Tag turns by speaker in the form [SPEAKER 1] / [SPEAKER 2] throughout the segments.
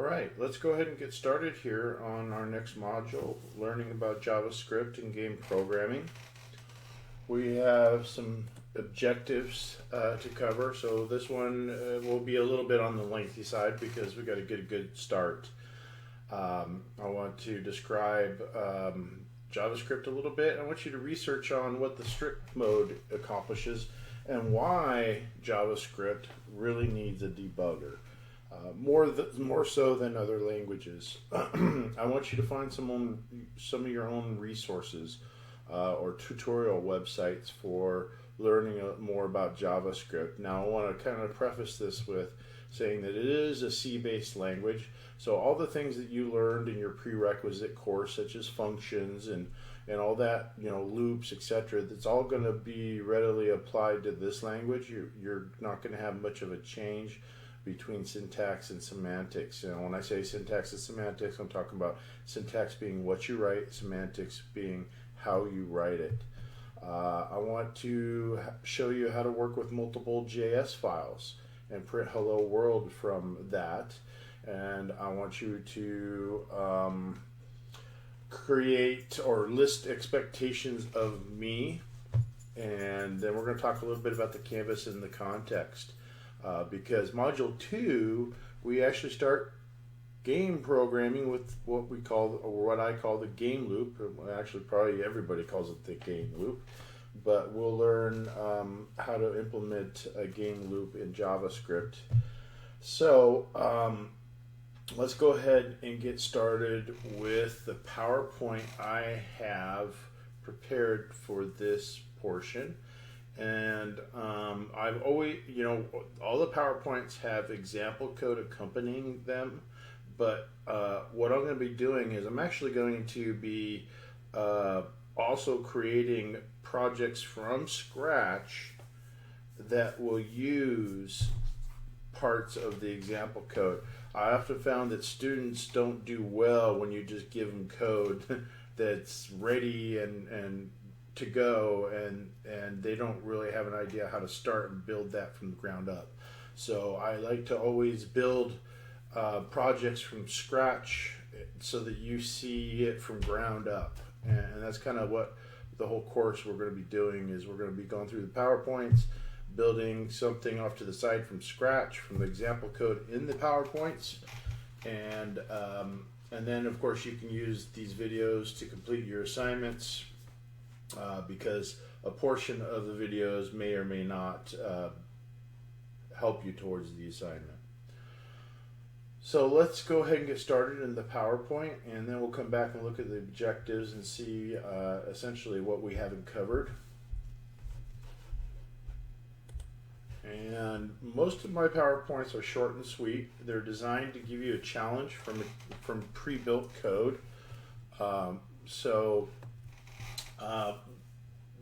[SPEAKER 1] right, let's go ahead and get started here on our next module, learning about JavaScript and game programming. We have some objectives to cover, so this one will be a little bit on the lengthy side because we got to get a good start. I want to describe JavaScript a little bit. I want you to research on what the strict mode accomplishes and why JavaScript really needs a debugger. More so than other languages. I want you to find some of your own resources or tutorial websites for learning more about JavaScript. Now, I want to kind of preface this with saying that it is a C-based language, so all the things that you learned in your prerequisite course, such as functions and all that, loops, etc., that's all going to be readily applied to this language. You're not going to have much of a change between syntax and semantics. When I say syntax and semantics, I'm talking about syntax being what you write, semantics being how you write it. I want to show you how to work with multiple JS files and print hello world from that. And I want you to create or list expectations of me. And then we're going to talk a little bit about the canvas and the context. Because Module 2, we actually start game programming with what we call, or what I call, the game loop. Actually, probably everybody calls it the game loop. But we'll learn how to implement a game loop in JavaScript. So let's go ahead and get started with the PowerPoint I have prepared for this portion. And I've always, all the PowerPoints have example code accompanying them, but what I'm going to be doing is I'm actually going to be also creating projects from scratch that will use parts of the example code. I often found that students don't do well when you just give them code that's ready and to go, and they don't really have an idea how to start and build that from the ground up. So I like to always build projects from scratch so that you see it from ground up, and that's kind of what the whole course we're going to be doing is. We're going to be going through the PowerPoints, building something off to the side from scratch from the example code in the PowerPoints, and then of course you can use these videos to complete your assignments. Because a portion of the videos may or may not help you towards the assignment. So let's go ahead and get started in the PowerPoint, and then we'll come back and look at the objectives and see essentially what we haven't covered. And most of my PowerPoints are short and sweet. They're designed to give you a challenge from pre-built code.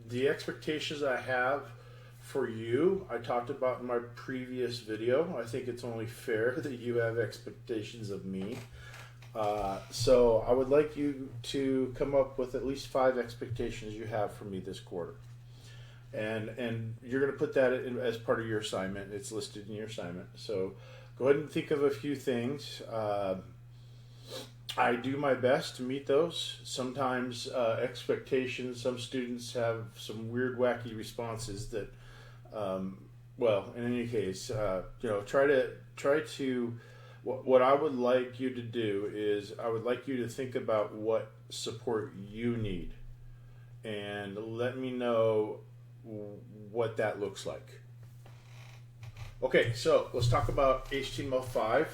[SPEAKER 1] The expectations I have for you, I talked about in my previous video. I think it's only fair that you have expectations of me. So I would like you to come up with at least 5 expectations you have for me this quarter. And you're going to put that in as part of your assignment. It's listed in your assignment. So go ahead and think of a few things. I do my best to meet those. Sometimes expectations, some students have some weird, wacky responses that, well, in any case, try to, what I would like you to do is I would like you to think about what support you need and let me know what that looks like. Okay, so let's talk about HTML5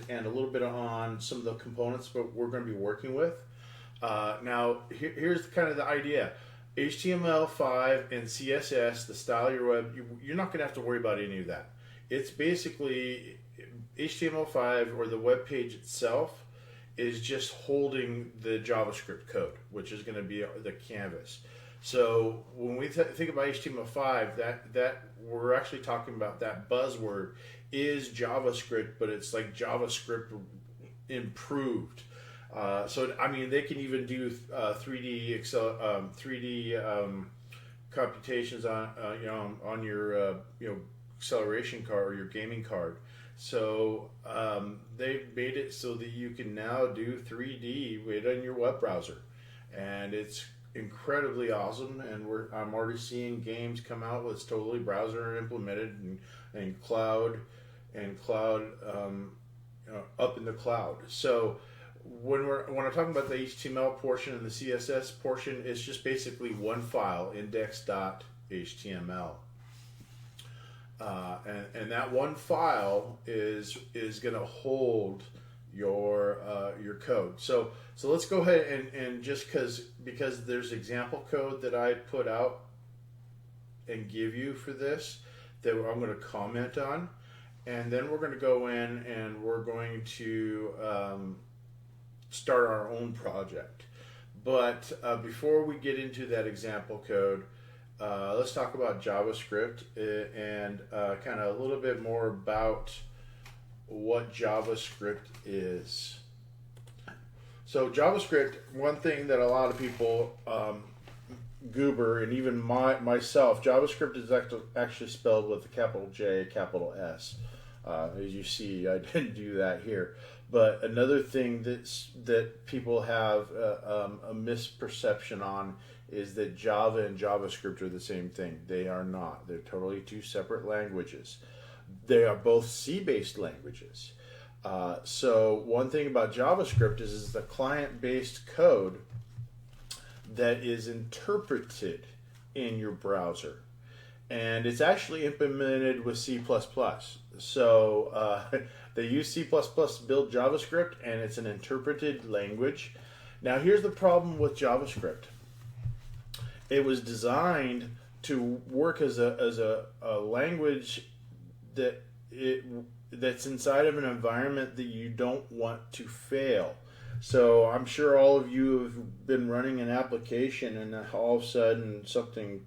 [SPEAKER 1] and a little bit on some of the components that we're going to be working with. Now, here's kind of the idea. HTML5 and CSS, the style of your web, you're not going to have to worry about any of that. It's basically HTML5, or the web page itself, is just holding the JavaScript code, which is going to be the canvas. So when we think about HTML5, that we're actually talking about, that buzzword is JavaScript, but it's like JavaScript improved. So I mean, they can even do 3D computations on on your acceleration card or your gaming card. So they've made it so that you can now do 3D right on your web browser, and it's incredibly awesome. And I'm already seeing games come out with totally browser implemented and cloud up in the cloud. So when I'm talking about the HTML portion and the CSS portion, it's just basically one file, index.html. And that one file is going to hold your code. So let's go ahead and just because there's example code that I put out and give you for this that I'm going to comment on, and then we're going to go in and we're going to start our own project. But before we get into that example code, let's talk about JavaScript and kind of a little bit more about what JavaScript is. So JavaScript, one thing that a lot of people goober, and even myself, JavaScript is actually spelled with a capital J, capital S. As you see, I didn't do that here. But another thing that people have a misperception on is that Java and JavaScript are the same thing. They are not. They're totally two separate languages. They are both C-based languages. So one thing about JavaScript is the client-based code that is interpreted in your browser. And it's actually implemented with C++. So they use C++ to build JavaScript, and it's an interpreted language. Now here's the problem with JavaScript. It was designed to work as a language that's inside of an environment that you don't want to fail. So I'm sure all of you have been running an application, and all of a sudden something,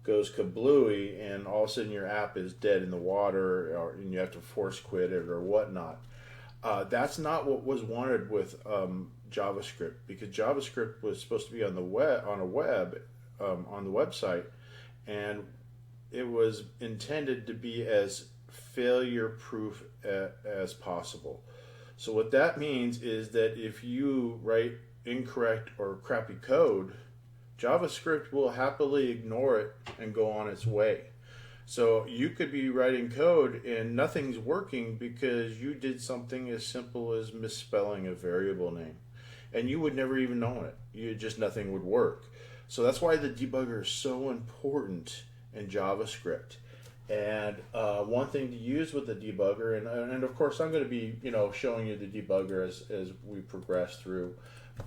[SPEAKER 1] goes kablooey, and all of a sudden your app is dead in the water, and you have to force quit it or whatnot. That's not what was wanted with JavaScript, because JavaScript was supposed to be on the website, and it was intended to be as failure-proof as possible. So what that means is that if you write incorrect or crappy code, JavaScript will happily ignore it and go on its way. So you could be writing code and nothing's working because you did something as simple as misspelling a variable name, and you would never even know it. Nothing would work. So that's why the debugger is so important in JavaScript. And one thing to use with the debugger, and of course I'm going to be showing you the debugger as we progress through,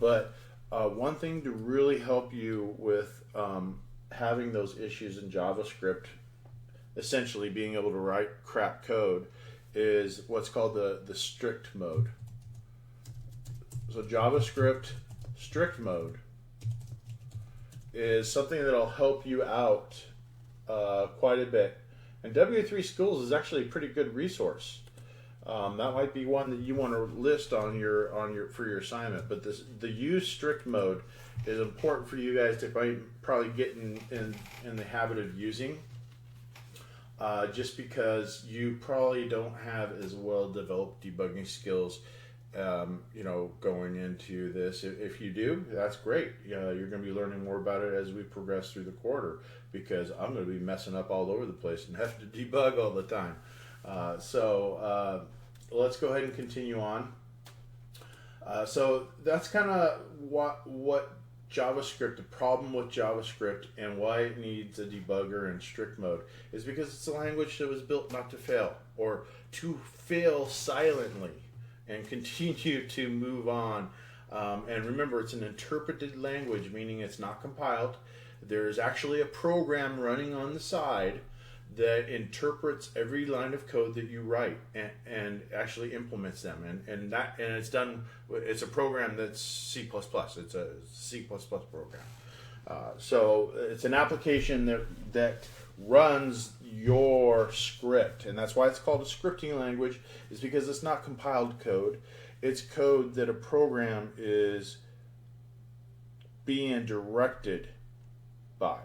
[SPEAKER 1] but one thing to really help you with having those issues in JavaScript, essentially being able to write crap code, is what's called the strict mode. So JavaScript strict mode is something that'll help you out quite a bit. And W3 Schools is actually a pretty good resource. That might be one that you want to list on for your assignment. But the use strict mode is important for you guys to probably get in the habit of using. Just because you probably don't have as well developed debugging skills, going into this. If you do, that's great. You're going to be learning more about it as we progress through the quarter, because I'm going to be messing up all over the place and have to debug all the time. So let's go ahead and continue on. So that's kind of what JavaScript, the problem with JavaScript and why it needs a debugger in strict mode, is because it's a language that was built not to fail, or to fail silently and continue to move on. And remember, it's an interpreted language, meaning it's not compiled. There's actually a program running on the side that interprets every line of code that you write and actually implements them. And it's done. It's a program that's C++. It's a C++ program. So it's an application that runs your script, and that's why it's called a scripting language, is because it's not compiled code. It's code that a program is being directed by,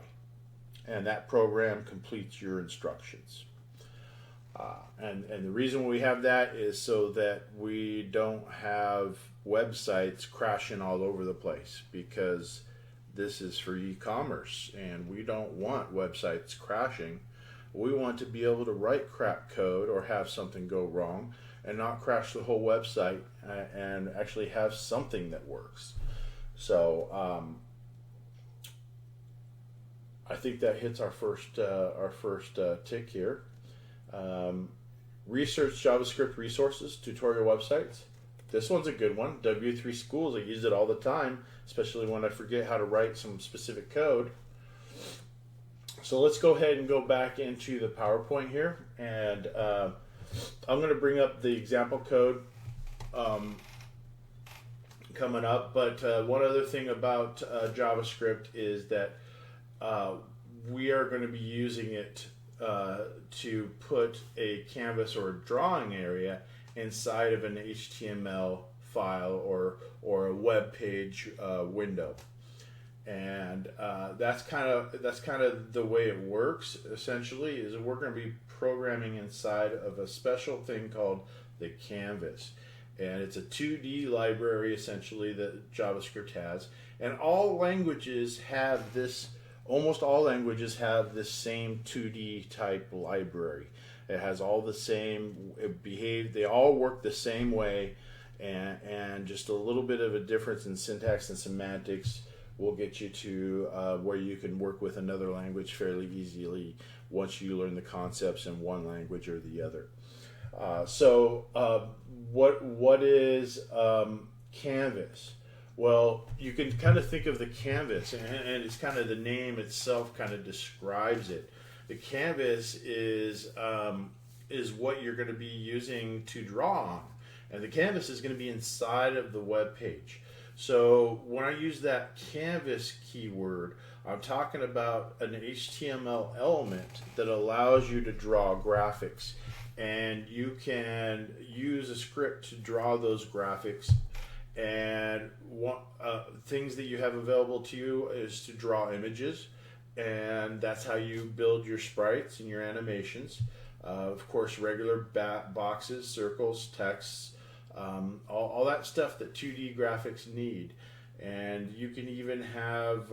[SPEAKER 1] and that program completes your instructions. And the reason we have that is so that we don't have websites crashing all over the place, because this is for e-commerce and we don't want websites crashing. We want to be able to write crap code or have something go wrong and not crash the whole website, and actually have something that works. So I think that hits our first tick here. Research JavaScript resources, tutorial websites. This one's a good one. W3 Schools, I use it all the time, especially when I forget how to write some specific code. So let's go ahead and go back into the PowerPoint here, and I'm going to bring up the example code coming up. But one other thing about JavaScript is that we are going to be using it to put a canvas or a drawing area inside of an HTML file or a web page window. And that's kind of the way it works. Essentially, is we're going to be programming inside of a special thing called the canvas, and it's a 2D library essentially that JavaScript has. And all languages have this. Almost all languages have this same 2D type library. It has all the same behave. They all work the same way, and just a little bit of a difference in syntax and semantics will get you to where you can work with another language fairly easily once you learn the concepts in one language or the other. So what is Canvas? Well, you can kind of think of the canvas, and it's kind of the name itself kind of describes it. The canvas is what you're going to be using to draw on, and the canvas is going to be inside of the web page. So when I use that canvas keyword, I'm talking about an HTML element that allows you to draw graphics, and you can use a script to draw those graphics. And things that you have available to you is to draw images, and that's how you build your sprites and your animations. Of course, regular boxes, circles, texts, all that stuff that 2D graphics need. And you can even have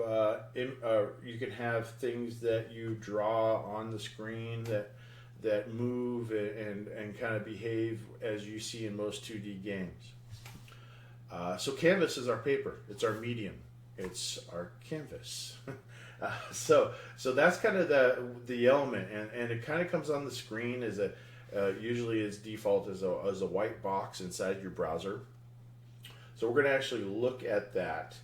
[SPEAKER 1] things that you draw on the screen that move and kind of behave as you see in most 2D games. So canvas is our paper. It's our medium. It's our canvas. So that's kind of the element, and it kind of comes on the screen as usually its default as a white box inside your browser. So we're going to actually look at that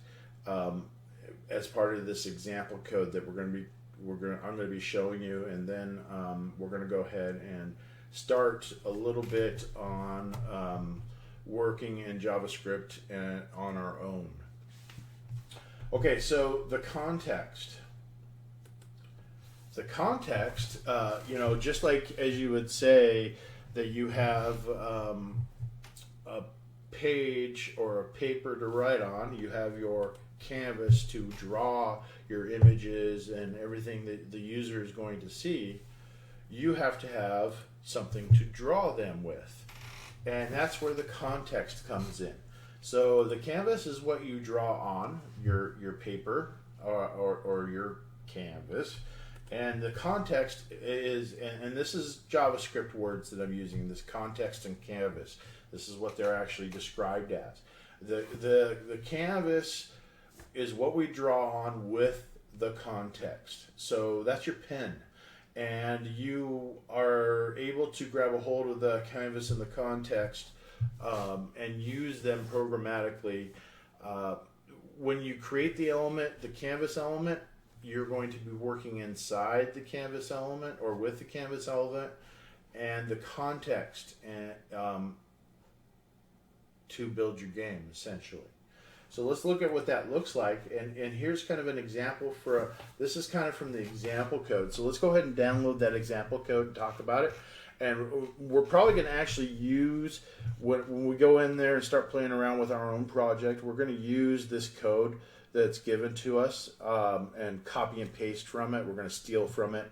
[SPEAKER 1] as part of this example code that I'm going to be showing you, and then we're going to go ahead and start a little bit on working in JavaScript and on our own. Okay, so the context. The context, just like as you would say that you have a page or a paper to write on, you have your canvas to draw your images and everything that the user is going to see, you have to have something to draw them with. And that's where the context comes in. So the canvas is what you draw on your paper or your canvas. And the context is, and this is JavaScript words that I'm using, this context and canvas. This is what they're actually described as. The canvas is what we draw on with the context. So that's your pen. And you are able to grab a hold of the canvas and the context and use them programmatically. When you create the element, the canvas element, you're going to be working inside the canvas element or with the canvas element and the context to build your game, essentially. So let's look at what that looks like, and here's kind of an example this is kind of from the example code. So let's go ahead and download that example code and talk about it. And we're probably going to actually use, when we go in there and start playing around with our own project, we're going to use this code that's given to us and copy and paste from it. We're going to steal from it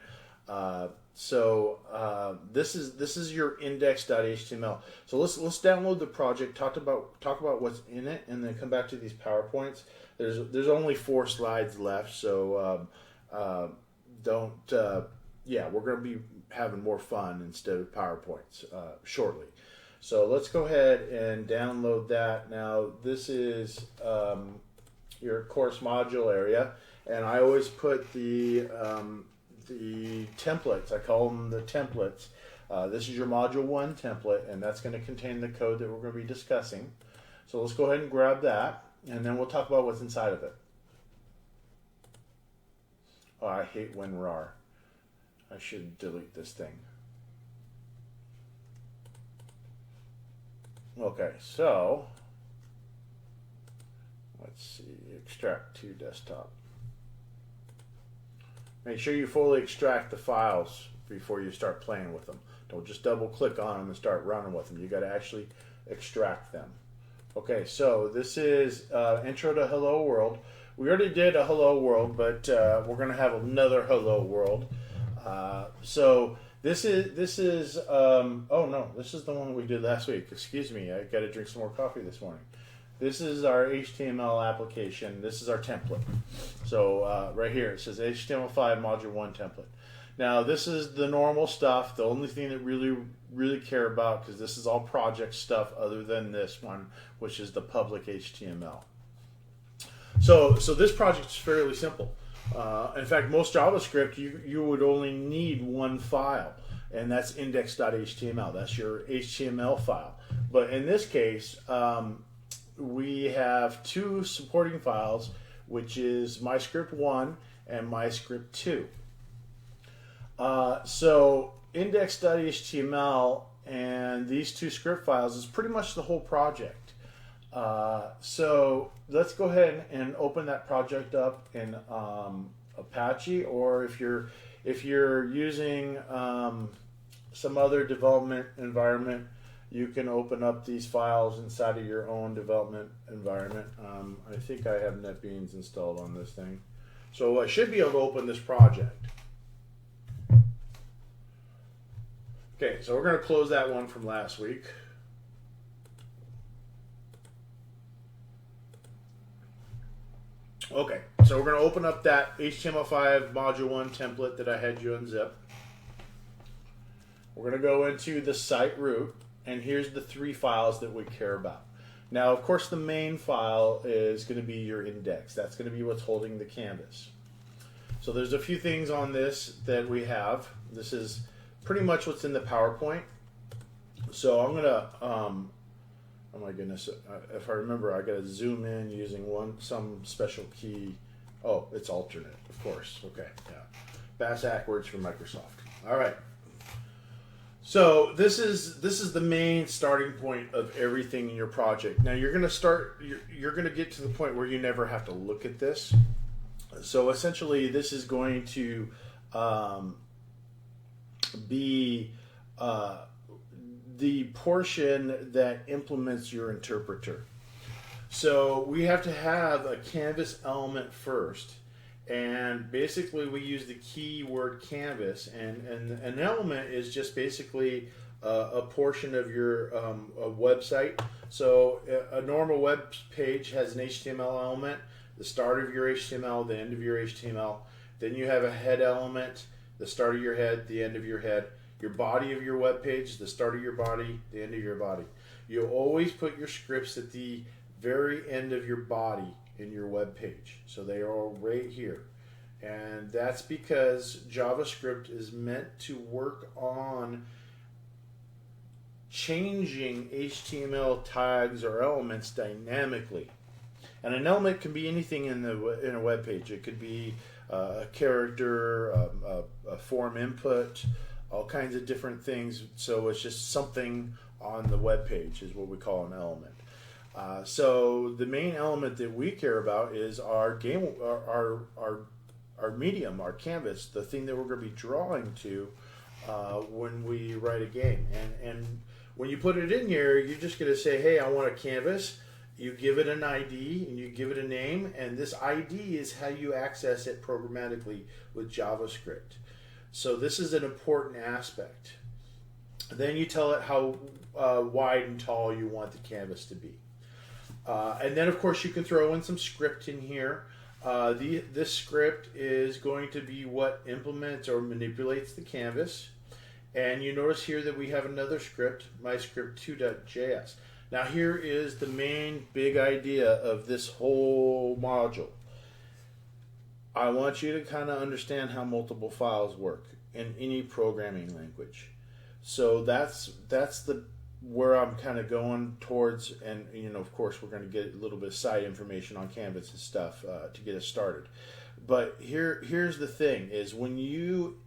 [SPEAKER 1] This is your index.html. So let's download the project, talk about what's in it, and then come back to these PowerPoints. There's only 4 slides left, so we're going to be having more fun instead of PowerPoints shortly. So let's go ahead and download that. Now this is your course module area, and I always put the templates. I call them the templates. This is your module 1 template, and that's going to contain the code that we're going to be discussing. So let's go ahead and grab that, and then we'll talk about what's inside of it. Oh, I hate WinRAR. I should delete this thing. Okay, so let's see, extract to desktop. Make sure you fully extract the files before you start playing with them. Don't just double click on them and start running with them. You got to actually extract them. Okay, so this is intro to Hello World. We already did a Hello World, but we're going to have another Hello World. So this is oh no, this is the one we did last week. Excuse me, I got to drink some more coffee this morning. This is our HTML application. This is our template. So right here it says HTML5 Module 1 template. Now this is the normal stuff. The only thing that really care about, because this is all project stuff other than this one, which is the public HTML. So this project is fairly simple. In fact, most JavaScript, you would only need one file, and that's index.html. That's your HTML file. But in this case, we have 2 supporting files, which is MyScript1 and MyScript2. So index.html and these 2 script files is pretty much the whole project. So let's go ahead and open that project up in Apache, or if you're using some other development environment, you can open up these files inside of your own development environment. I think I have NetBeans installed on this thing, so I should be able to open this project. Okay, so we're going to close that one from last week. Okay, so we're going to open up that HTML5 Module 1 template that I had you unzip. We're going to go into the site root, and here's the 3 files that we care about. Now, of course, the main file is going to be your index. That's going to be what's holding the canvas. So there's a few things on this that we have. This is pretty much what's in the PowerPoint. So I'm going to... oh my goodness, if I remember, I got to zoom in using some special key. Oh, it's alternate, of course. Okay, yeah. Backwards for Microsoft. All right. So this is the main starting point of everything in your project. Now you're going to get to the point where you never have to look at this. So essentially, this is going to be the portion that implements your interpreter. So we have to have a canvas element first, and basically we use the keyword canvas, and an element is just basically a portion of your a website. So a normal web page has an HTML element, the start of your HTML, the end of your HTML. Then you have a head element, the start of your head, the end of your head. Your body of your web page, the start of your body, the end of your body. You'll always put your scripts at the very end of your body in your web page. So they are right here. And that's because JavaScript is meant to work on changing HTML tags or elements dynamically. And an element can be anything in a web page. It could be a character, a form input, all kinds of different things. So it's just something on the web page is what we call an element. So the main element that we care about is our medium, our canvas, the thing that we're going to be drawing to when we write a game. And when you put it in here, you're just going to say, hey, I want a canvas. You give it an ID and you give it a name, and this ID is how you access it programmatically with JavaScript. So this is an important aspect. Then you tell it how wide and tall you want the canvas to be. And then, of course, you can throw in some script in here. This script is going to be what implements or manipulates the canvas. And you notice here that we have another script, myscript2.js. Now here is the main big idea of this whole module. I want you to kind of understand how multiple files work in any programming language. So that's where I'm kind of going towards, and of course we're going to get a little bit of side information on Canvas and stuff to get us started. But here's the thing: is when you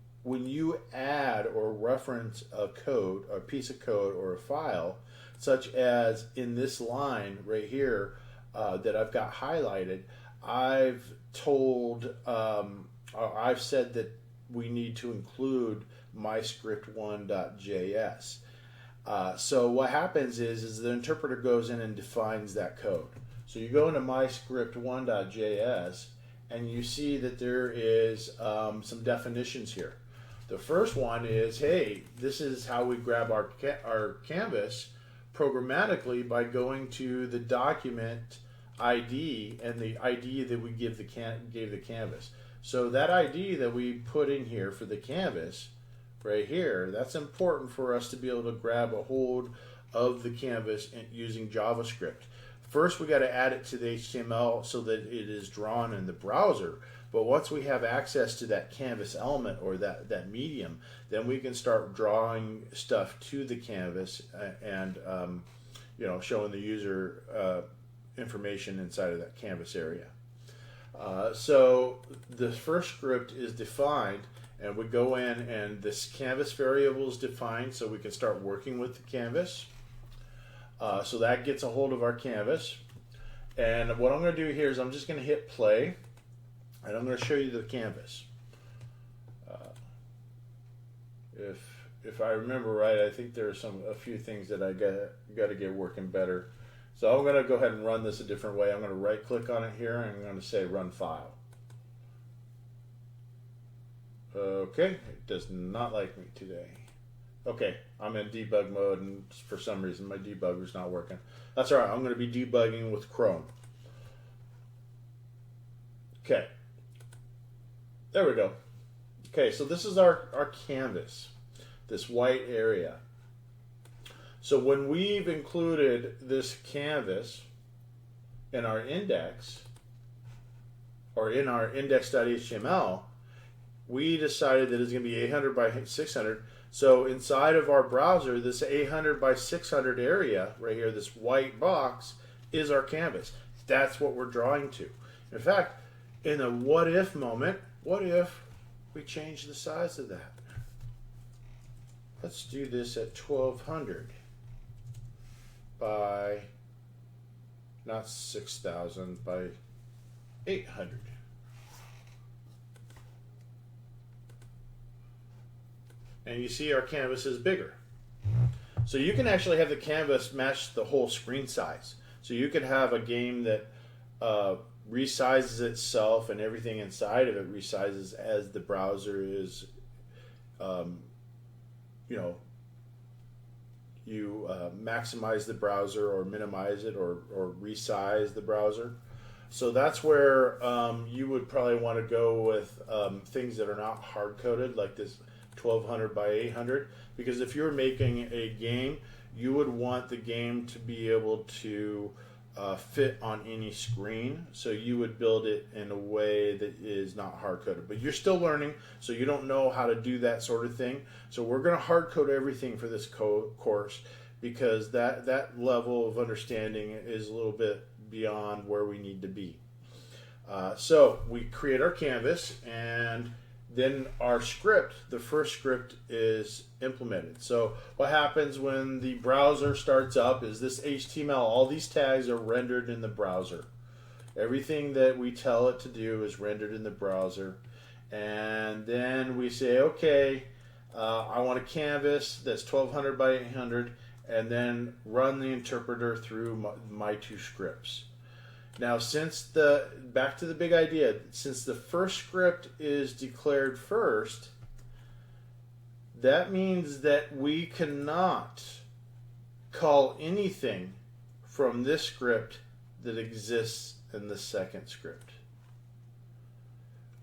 [SPEAKER 1] add or reference a code, a piece of code, or a file, such as in this line right here that I've got highlighted, I've said that we need to include myscript1.js. So what happens is the interpreter goes in and defines that code. So you go into myscript1.js and you see that there is some definitions here. The first one is, hey, this is how we grab our canvas programmatically by going to the document ID and the ID that we gave the canvas. So that ID that we put in here for the canvas right here, that's important for us to be able to grab a hold of the canvas and using JavaScript. First, we got to add it to the HTML so that it is drawn in the browser. But once we have access to that canvas element or that medium, then we can start drawing stuff to the canvas and showing the user information inside of that canvas area. So the first script is defined, and we go in and this canvas variable is defined so we can start working with the canvas. So that gets a hold of our canvas. And what I'm going to do here is I'm just going to hit play, and I'm going to show you the canvas. If I remember right, I think there are a few things that I got to get working better. So I'm going to go ahead and run this a different way. I'm going to right click on it here and I'm going to say run file. Okay, it does not like me today. Okay, I'm in debug mode and for some reason my debugger's not working. That's alright, I'm going to be debugging with Chrome. Okay, there we go. Okay, so this is our canvas, this white area. So when we've included this canvas in our index, or in our index.html, we decided that it's going to be 800 by 600. So inside of our browser, this 800 by 600 area right here, this white box, is our canvas. That's what we're drawing to. In fact, in a what if moment, what if we change the size of that? Let's do this at 1200 by, not 6,000, by 800. And you see our canvas is bigger. So you can actually have the canvas match the whole screen size. So you could have a game that resizes itself and everything inside of it resizes as the browser is, you maximize the browser or minimize it or resize the browser. So that's where you would probably want to go with things that are not hard-coded, like this 1200 by 800, because if you're making a game, you would want the game to be able to fit on any screen. So you would build it in a way that is not hard-coded. But you're still learning, so you don't know how to do that sort of thing. So we're going to hard-code everything for this course, because that level of understanding is a little bit beyond where we need to be. So we create our canvas, and then our script, the first script, is implemented. So what happens when the browser starts up is this HTML, all these tags are rendered in the browser. Everything that we tell it to do is rendered in the browser. And then we say, okay, I want a canvas that's 1200 by 800, and then run the interpreter through my two scripts. Now, back to the big idea, since the first script is declared first, that means that we cannot call anything from this script that exists in the second script.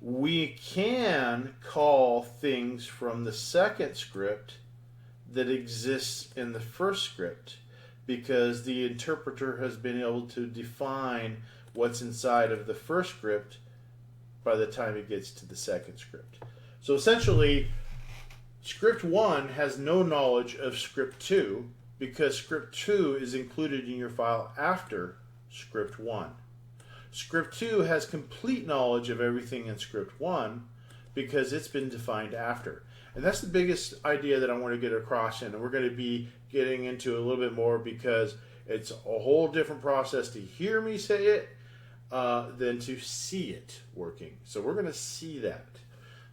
[SPEAKER 1] We can call things from the second script that exists in the first script because the interpreter has been able to define what's inside of the first script by the time it gets to the second script. So essentially, script 1 has no knowledge of script 2 because script 2 is included in your file after script 1. Script 2 has complete knowledge of everything in script 1 because it's been defined after. And that's the biggest idea that I want to get across, and we're going to be getting into a little bit more because it's a whole different process to hear me say it than to see it working. So we're going to see that.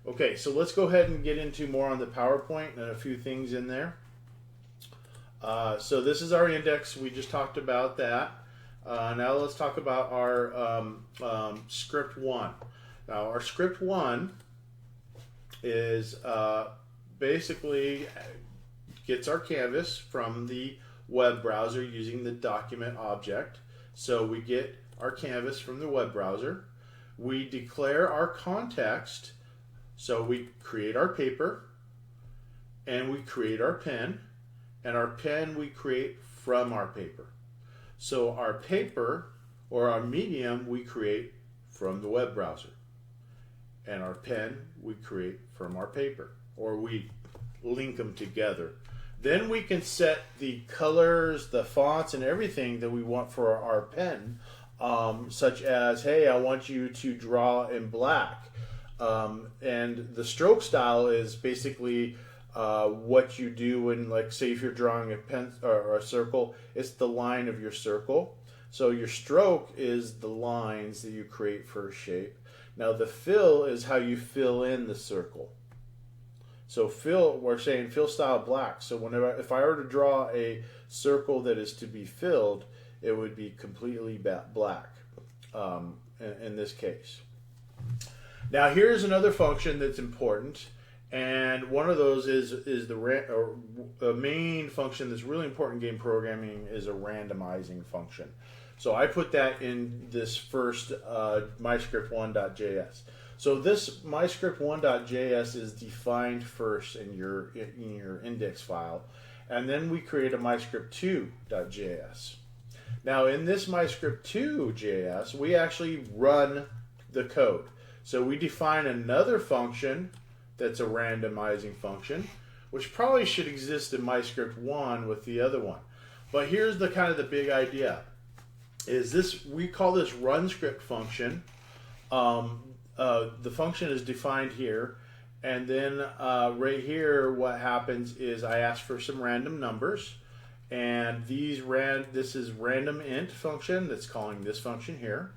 [SPEAKER 1] Okay, so let's go ahead and get into more on the PowerPoint and a few things in there. So this is our index. We just talked about that. Now let's talk about our script 1. Now our script 1 is basically gets our canvas from the web browser using the document object. So we get our canvas from the web browser. We declare our context. So we create our paper and we create our pen, and our pen we create from our paper. So our paper or our medium we create from the web browser, and our pen we create from our paper, or we link them together. Then we can set the colors, the fonts, and everything that we want for our pen, such as, hey, I want you to draw in black. And the stroke style is basically what you do when, like, say if you're drawing a pen or a circle, it's the line of your circle. So your stroke is the lines that you create for a shape. Now the fill is how you fill in the circle. So fill, we're saying fill style black. So whenever, if I were to draw a circle that is to be filled, it would be completely black in this case. Now here's another function that's important, and one of those is the main function that's really important in game programming is a randomizing function. So I put that in this first myscript1.js. So this myscript1.js is defined first in your index file, and then we create a myscript2.js. Now in this myscript2.js, we actually run the code. So we define another function that's a randomizing function, which probably should exist in myscript1 with the other one. But here's the kind of the big idea. Is this, we call this run script function. The function is defined here, and then right here what happens is I ask for some random numbers, and this is random int function that's calling this function here.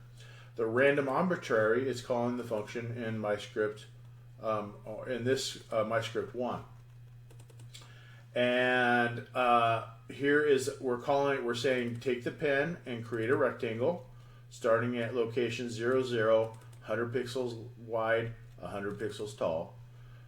[SPEAKER 1] The random arbitrary is calling the function in my script, in this myscript1. And here is we're saying take the pen and create a rectangle, starting at location 0, 0, 100 pixels wide, 100 pixels tall.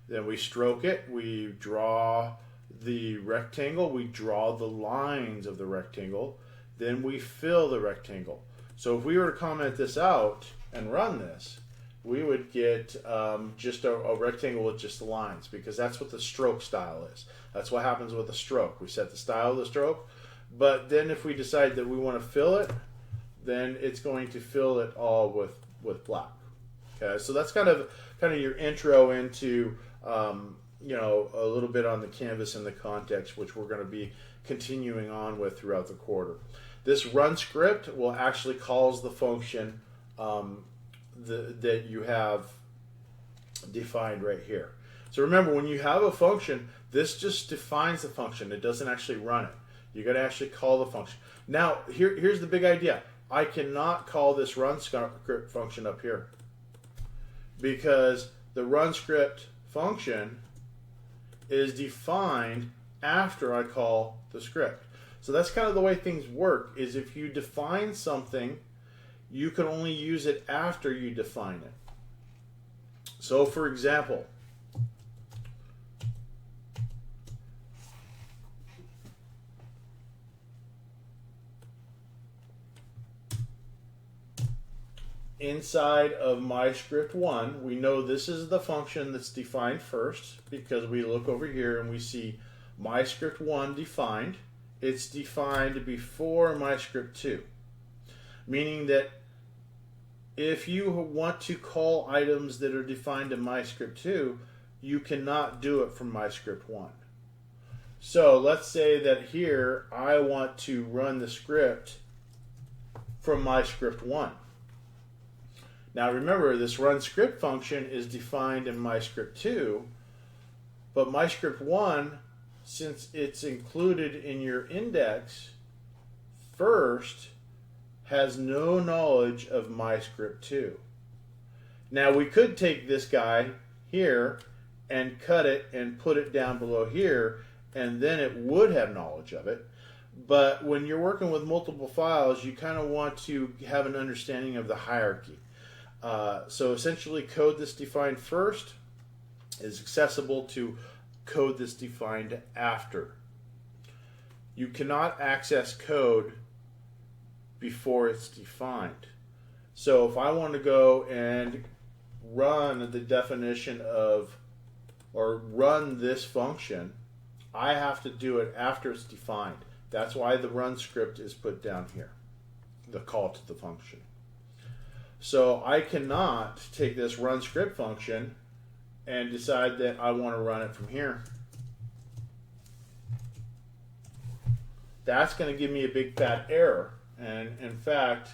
[SPEAKER 1] Then we stroke it. We draw the rectangle. We draw the lines of the rectangle. Then we fill the rectangle. So if we were to comment this out and run this, we would get just a rectangle with just the lines, because that's what the stroke style is. That's what happens with a stroke. We set the style of the stroke, but then if we decide that we want to fill it, then it's going to fill it all with black. Okay, so that's kind of your intro into you know, a little bit on the canvas and the context, which we're going to be continuing on with throughout the quarter. This run script will actually calls the function that you have defined right here. So remember, when you have a function, this just defines the function. It doesn't actually run it. You got to actually call the function. Now, here's the big idea. I cannot call this run script function up here, because the run script function is defined after I call the script. So that's kind of the way things work, is if you define something, you can only use it after you define it. So for example, inside of MyScript1, we know this is the function that's defined first because we look over here and we see MyScript1 defined. It's defined before MyScript2, meaning that if you want to call items that are defined in MyScript2, you cannot do it from MyScript1. So let's say that here I want to run the script from MyScript1. Now remember, this run script function is defined in MyScript2, but MyScript1, since it's included in your index first, has no knowledge of MyScript2. Now we could take this guy here and cut it and put it down below here, and then it would have knowledge of it. But when you're working with multiple files, you kind of want to have an understanding of the hierarchy. So essentially, code that's defined first is accessible to code that's defined after. You cannot access code before it's defined. So if I want to go and run the definition of, or run this function, I have to do it after it's defined. That's why the run script is put down here, the call to the function. So I cannot take this run script function and decide that I want to run it from here. That's going to give me a big fat error. And in fact,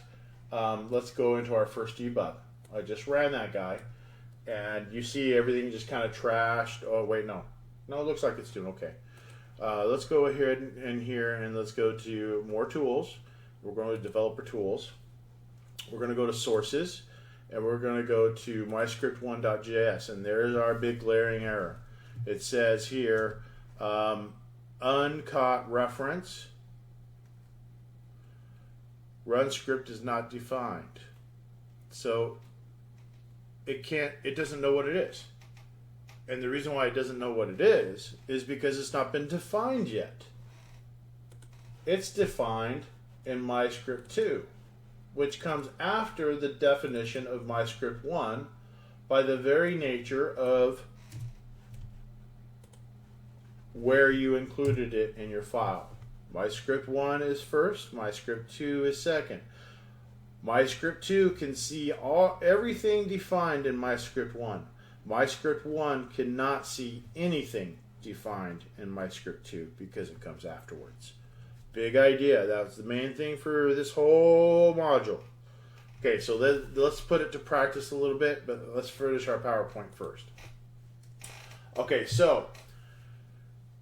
[SPEAKER 1] let's go into our first debug. I just ran that guy, and you see everything just kind of trashed. Oh wait, no, it looks like it's doing okay. Let's go ahead and here and let's go to more tools. We're going to developer tools. We're going to go to sources, and we're going to go to myscript1.js, and there's our big glaring error. It says here uncaught reference. Run script is not defined. So it doesn't know what it is. And the reason why it doesn't know what it is because it's not been defined yet. It's defined in MyScript2, which comes after the definition of MyScript1 by the very nature of where you included it in your file. MyScript1 is first, MyScript2 is second. MyScript2 can see everything defined in MyScript1. MyScript1 cannot see anything defined in MyScript2 because it comes afterwards. Big idea. That's the main thing for this whole module. Okay, so let's put it to practice a little bit, but let's finish our PowerPoint first. Okay, so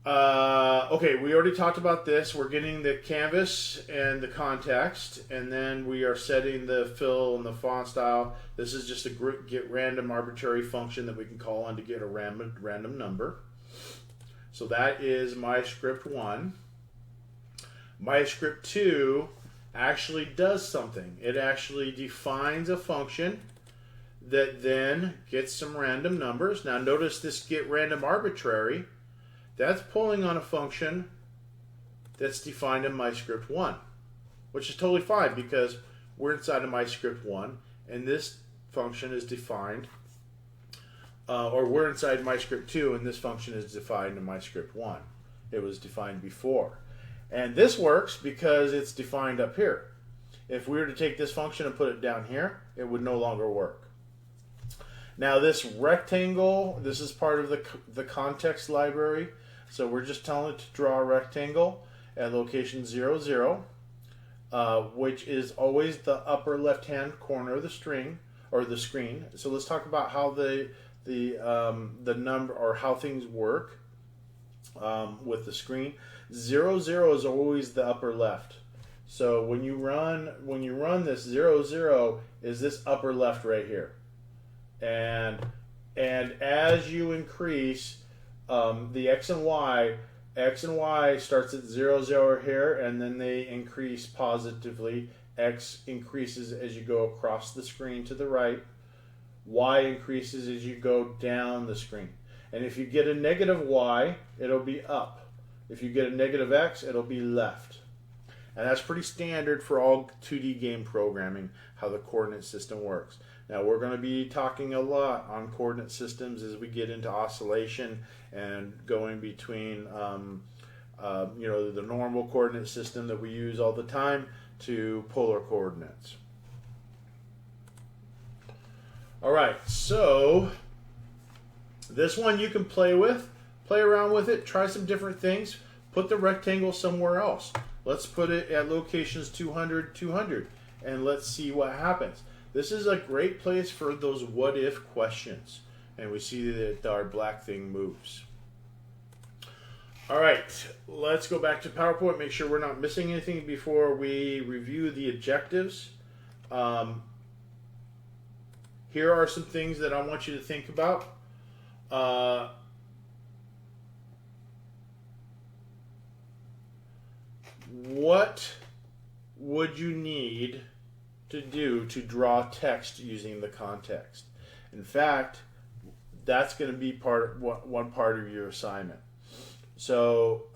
[SPEAKER 1] we already talked about this. We're getting the canvas and the context, and then we are setting the fill and the font style. This is just a get random arbitrary function that we can call on to get a random number. So that is MyScript1. MyScript2 actually does something. It actually defines a function that then gets some random numbers. Now notice this get random arbitrary. That's pulling on a function that's defined in MyScript1, which is totally fine because we're inside of MyScript1, and this function is defined, or we're inside MyScript2, and this function is defined in MyScript1. It was defined before. And this works because it's defined up here. If we were to take this function and put it down here, it would no longer work. Now this rectangle, this is part of the context library. So we're just telling it to draw a rectangle at location 0, 0, which is always the upper left-hand corner of the string or the screen. So let's talk about how the number or how things work with the screen. 0, 0 is always the upper left. So when you run this 0, 0 is this upper left right here, and as you increase the X and Y starts at 0, 0 here, and then they increase positively. X increases as you go across the screen to the right. Y increases as you go down the screen. And if you get a negative Y, it'll be up. If you get a negative X, it'll be left. And that's pretty standard for all 2D game programming, how the coordinate system works. Now we're going to be talking a lot on coordinate systems as we get into oscillation and going between the normal coordinate system that we use all the time to polar coordinates. All right, so this one you can play around with it, try some different things, put the rectangle somewhere else. Let's put it at locations 200, 200, and let's see what happens. This is a great place for those what if questions. And we see that our black thing moves. All right, let's go back to PowerPoint, make sure we're not missing anything before we review the objectives. Here are some things that I want you to think about. What would you need to do to draw text using the context? In fact, that's going to be one part of your assignment. So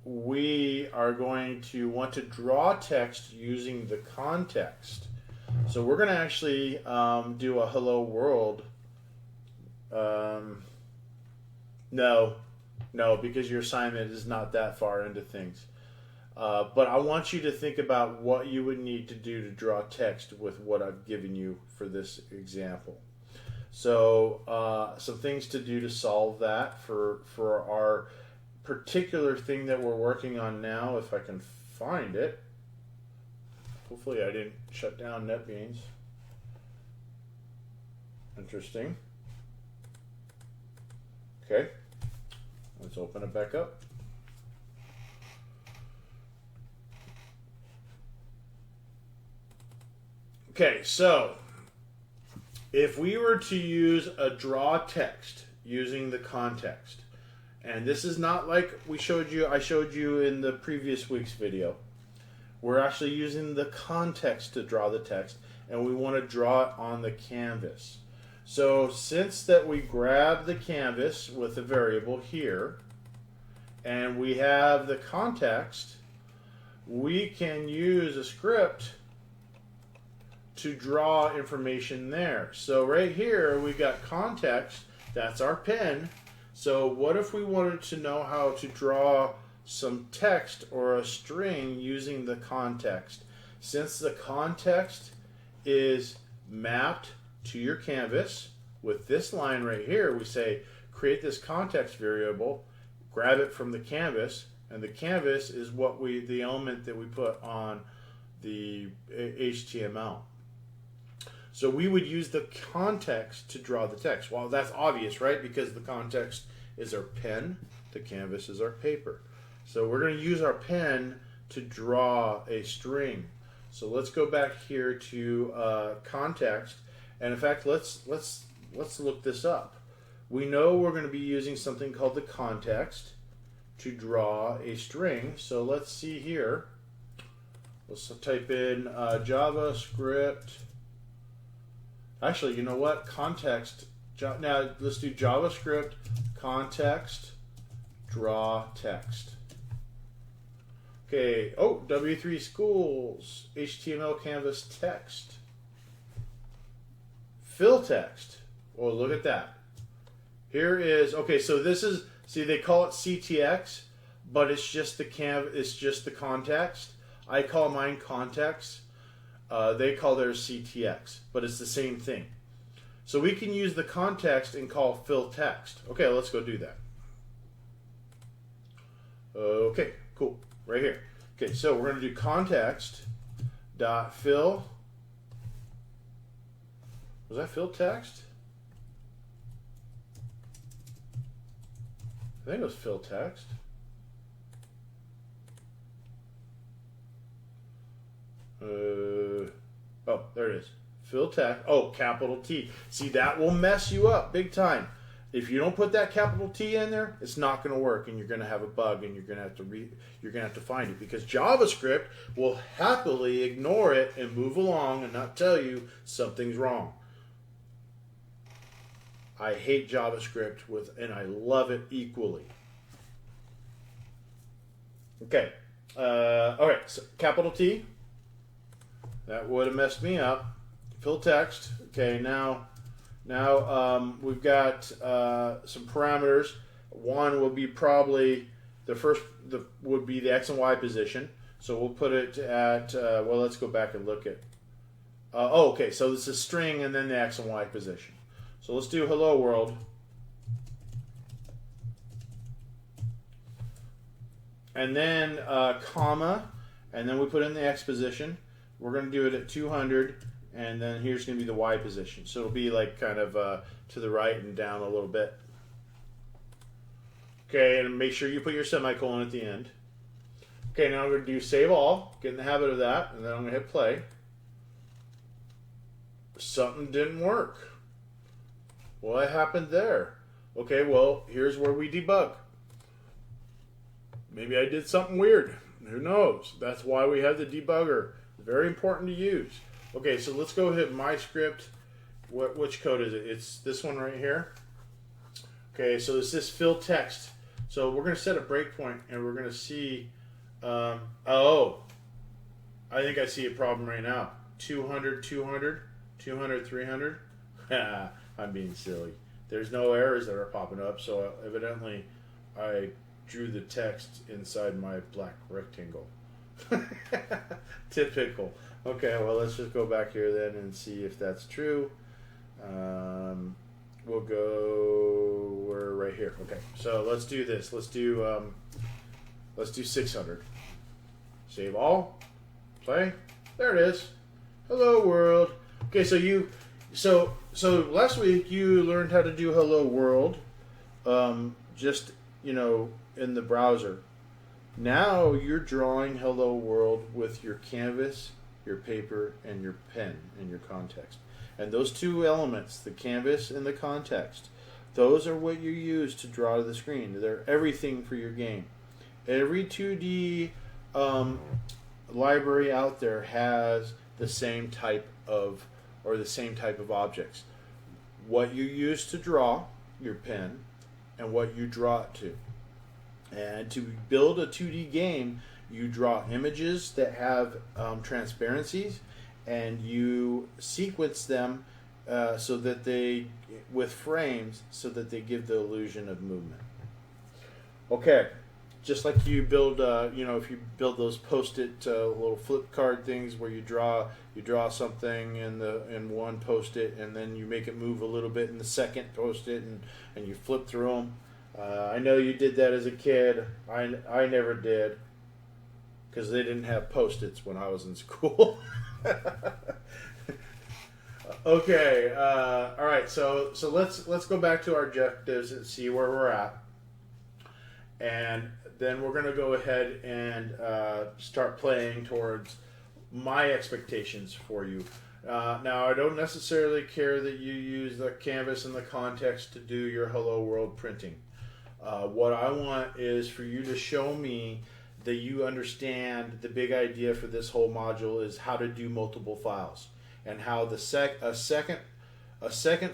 [SPEAKER 1] we are going to want to draw text using the context. So we're going to actually do a hello world. No, because your assignment is not that far into things. But I want you to think about what you would need to do to draw text with what I've given you for this example. So some things to do to solve that for our particular thing that we're working on now, if I can find it. Hopefully I didn't shut down NetBeans. Interesting. Okay, let's open it back up. Okay, so if we were to use a draw text using the context, and this is not like I showed you in the previous week's video. We're actually using the context to draw the text, and we want to draw it on the canvas. So since that we grab the canvas with a variable here, and we have the context, we can use a script to draw information there. So right here we got context, that's our pen. So what if we wanted to know how to draw some text or a string using the context? Since the context is mapped to your canvas with this line right here, we say create this context variable, grab it from the canvas, and the canvas is the element that we put on the HTML. So we would use the context to draw the text. Well, that's obvious, right? Because the context is our pen, the canvas is our paper. So we're going to use our pen to draw a string. So let's go back here to context, and in fact, let's look this up. We know we're going to be using something called the context to draw a string. So let's see here. Let's type in JavaScript. Actually, you know what? Context. Now let's do JavaScript context draw text. Okay. Oh, W3 schools HTML canvas text. Fill text. Oh, look at that. Here is okay. So this is they call it CTX, but it's just the It's just the context. I call mine context. They call theirs CTX, but it's the same thing. So we can use the context and call fill text. Okay, let's go do that. Okay, cool. Right here. Okay, so we're going to do context dot fill. Was that fill text? I think it was fill text. Oh, there it is. Fill text. Oh, capital T. See, that will mess you up big time. If you don't put that capital T in there, it's not going to work, and you're going to have a bug, and you're going to have to find it, because JavaScript will happily ignore it and move along and not tell you something's wrong. I hate JavaScript and I love it equally. Okay, All right, so capital T. That would have messed me up. Fill text. Okay, now we've got some parameters. One will be probably would be the X and Y position. So we'll put it at, well, let's go back and look at, okay, so this is string and then the X and Y position. So let's do hello world. And then comma, and then we put in the X position. We're going to do it at 200, and then here's going to be the Y position. So it'll be like kind of to the right and down a little bit. Okay, and make sure you put your semicolon at the end. Okay, now I'm going to do save all, get in the habit of that, and then I'm going to hit play. Something didn't work. What happened there? Okay, well, here's where we debug. Maybe I did something weird. Who knows? That's why we have the debugger. Very important to use. Okay, so let's go ahead my script. Which code is it? It's this one right here. Okay, so it's this fill text. So we're going to set a breakpoint, and we're going to see, oh, I think I see a problem right now. 200, 200, 200, 300. I'm being silly. There's no errors that are popping up, so evidently I drew the text inside my black rectangle. Typical. Okay, well, let's just go back here then and see if that's true. We'll go, we're right here. Okay, so let's do this. Let's do 600. Save all. Play. There it is. Hello world. Okay, so last week you learned how to do hello world, just in the browser. Now you're drawing hello world with your canvas, your paper, and your pen and your context. And those two elements, the canvas and the context, those are what you use to draw the screen. They're everything for your game. Every 2D library out there has the same type of objects. What you use to draw, your pen, and what you draw it to. And to build a 2D game, you draw images that have transparencies, and you sequence them so that with frames, so that they give the illusion of movement. Okay, just like you build, if you build those post-it little flip card things where you draw something in one post-it, and then you make it move a little bit in the second post-it, and you flip through them. I know you did that as a kid. I never did, because they didn't have post-its when I was in school. Okay, all right. So let's go back to our objectives and see where we're at, and then we're going to go ahead and start playing towards my expectations for you. Now, I don't necessarily care that you use the canvas and the context to do your hello world printing. What I want is for you to show me that you understand the big idea for this whole module is how to do multiple files, and how a second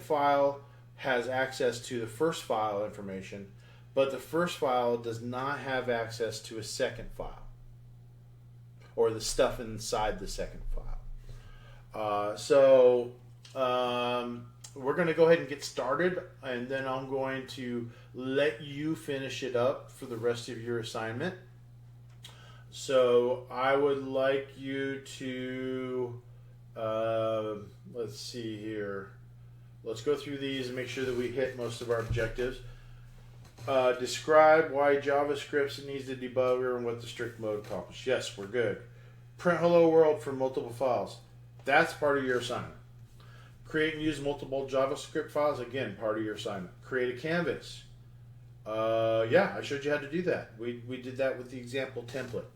[SPEAKER 1] file has access to the first file information, but the first file does not have access to a second file, or the stuff inside the second file. We're going to go ahead and get started, and then I'm going to let you finish it up for the rest of your assignment. So I would like you to, let's see here. Let's go through these and make sure that we hit most of our objectives. Describe why JavaScript needs a debugger and what the strict mode accomplishes. Yes, we're good. Print hello world for multiple files. That's part of your assignment. Create and use multiple JavaScript files. Again, part of your assignment. Create a canvas. Yeah, I showed you how to do that. We did that with the example template.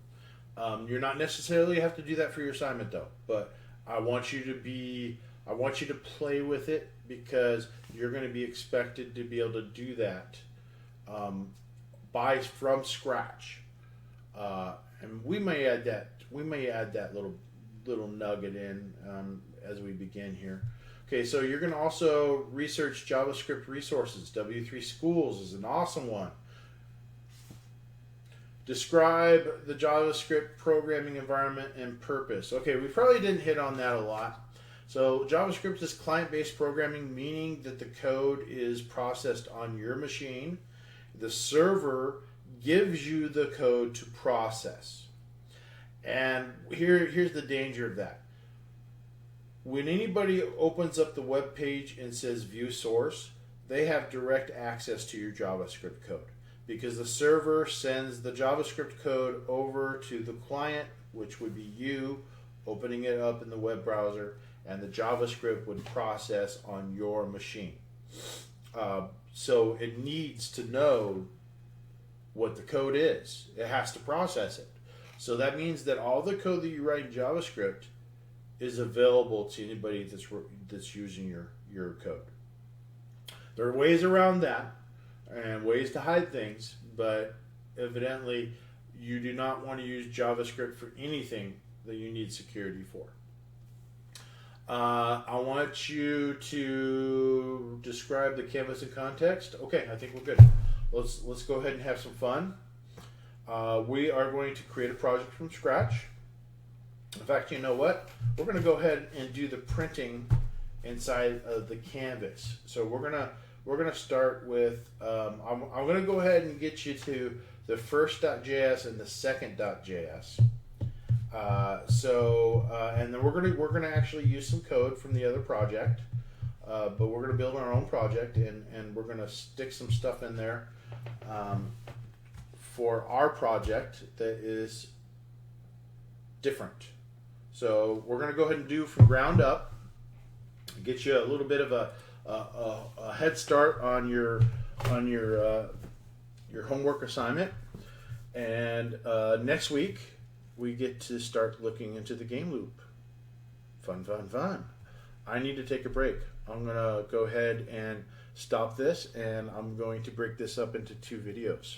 [SPEAKER 1] You're not necessarily have to do that for your assignment though, but I want you to play with it, because you're going to be expected to be able to do that from scratch. And we may add that little nugget in as we begin here. Okay, so you're going to also research JavaScript resources. W3 Schools is an awesome one. Describe the JavaScript programming environment and purpose. Okay, we probably didn't hit on that a lot. So JavaScript is client-based programming, meaning that the code is processed on your machine. The server gives you the code to process. And here's the danger of that. When anybody opens up the web page and says view source, they have direct access to your JavaScript code, because the server sends the JavaScript code over to the client, which would be you opening it up in the web browser, and the JavaScript would process on your machine. So it needs to know what the code is. It has to process it. So that means that all the code that you write in JavaScript is available to anybody that's using your code. There are ways around that and ways to hide things, but evidently you do not want to use JavaScript for anything that you need security for. I want you to describe the canvas in context. Okay, I think we're good. Let's go ahead and have some fun. We are going to create a project from scratch. In fact, you know what? We're going to go ahead and do the printing inside of the canvas. So we're gonna start with. I'm going to go ahead and get you to the first.js and the second.js. And then we're gonna actually use some code from the other project, but we're gonna build our own project, and we're gonna stick some stuff in there for our project that is different. So we're gonna go ahead and do from ground up, get you a little bit of a head start on your homework assignment, and next week we get to start looking into the game loop. Fun, fun, fun. I need to take a break. I'm going to go ahead and stop this, and I'm going to break this up into 2 videos.